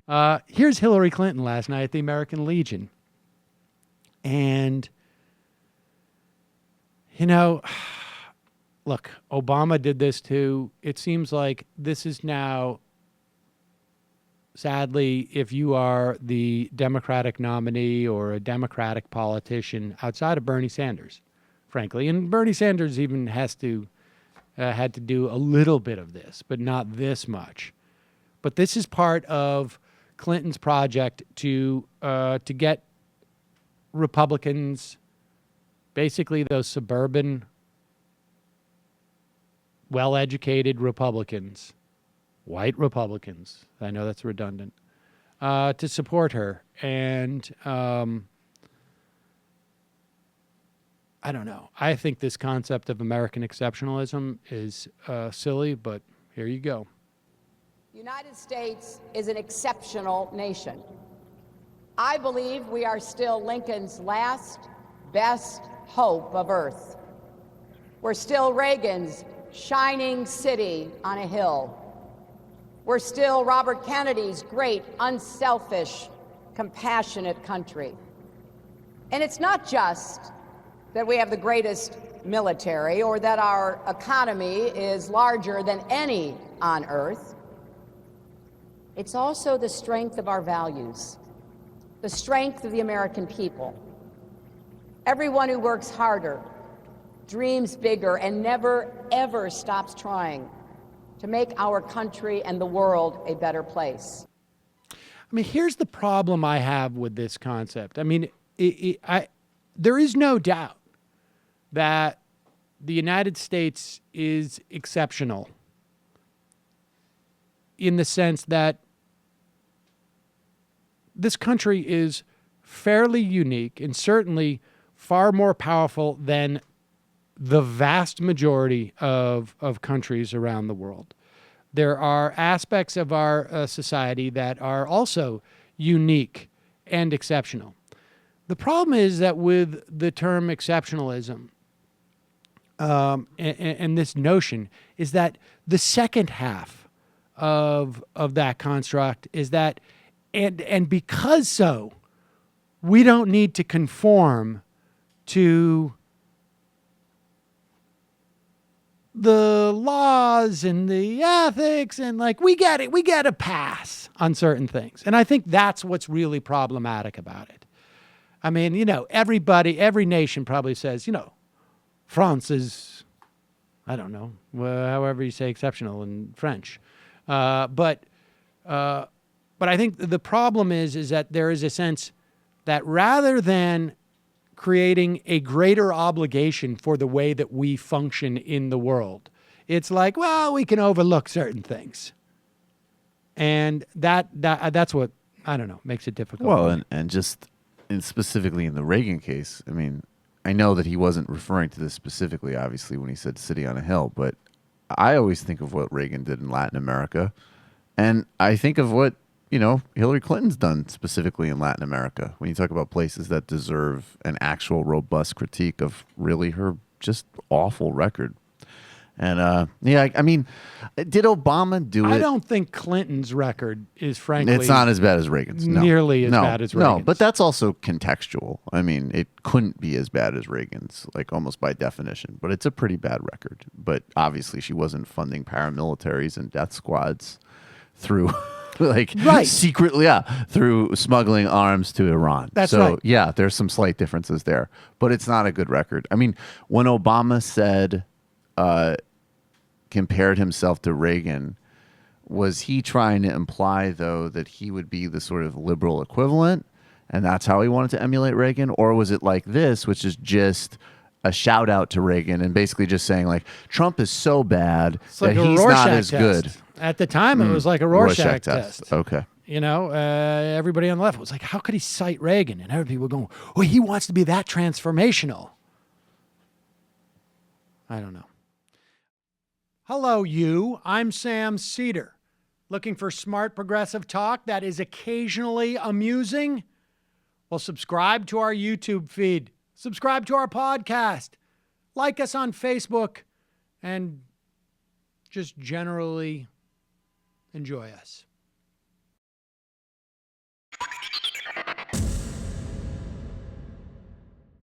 Here's Hillary Clinton last night at the American Legion. And, look, Obama did this too. It seems like this is now, sadly, if you are the Democratic nominee or a Democratic politician outside of Bernie Sanders, frankly, and Bernie Sanders even had to do a little bit of this, but not this much. But this is part of Clinton's project to get Republicans, basically those suburban, well-educated Republicans, white Republicans, I know that's redundant, to support her. And I don't know. I think this concept of American exceptionalism is silly, but here you go. The United States is an exceptional nation. I believe we are still Lincoln's last, best hope of Earth. We're still Reagan's shining city on a hill. We're still Robert Kennedy's great, unselfish, compassionate country. And it's not just that we have the greatest military or that our economy is larger than any on Earth. It's also the strength of our values, the strength of the American people. Everyone who works harder, dreams bigger, and never, ever stops trying to make our country and the world a better place. I mean, here's the problem I have with this concept. I mean, there is no doubt that the United States is exceptional in the sense that this country is fairly unique and certainly far more powerful than the vast majority of countries around the world. There are aspects of our society that are also unique and exceptional. The problem is that with the term exceptionalism and this notion is that the second half of that construct is that and because so, we don't need to conform to the laws and the ethics and we get it. We get a pass on certain things. And I think that's what's really problematic about it. I mean, every nation probably says, France is, I don't know, however you say exceptional in French. But I think the problem is that there is a sense that rather than creating a greater obligation for the way that we function in the world, it's like, well, we can overlook certain things. And that's what, I don't know, makes it difficult. Well, and specifically in the Reagan case, I mean, I know that he wasn't referring to this specifically, obviously, when he said city on a hill, but I always think of what Reagan did in Latin America, and I think of what Hillary Clinton's done specifically in Latin America. When you talk about places that deserve an actual robust critique of really her just awful record. And I mean, did Obama do it? I don't think Clinton's record is, frankly, it's not as bad as Reagan's. No. Nearly as bad as Reagan's. No, but that's also contextual. I mean, it couldn't be as bad as Reagan's, almost by definition. But it's a pretty bad record. But obviously, she wasn't funding paramilitaries and death squads through secretly, through smuggling arms to Iran. That's right. Yeah, there's some slight differences there, but it's not a good record. I mean, when Obama said, compared himself to Reagan, was he trying to imply, though, that he would be the sort of liberal equivalent, and that's how he wanted to emulate Reagan? Or was it like this, which is just a shout out to Reagan and basically just saying, Trump is so bad that he's not as good? At the time, it was like a Rorschach test. Okay. Everybody on the left was like, how could he cite Reagan? And other people were going, well, he wants to be that transformational. I don't know. Hello, you. I'm Sam Seder. Looking for smart progressive talk that is occasionally amusing? Well, subscribe to our YouTube feed. Subscribe to our podcast. Like us on Facebook. And just generally enjoy us.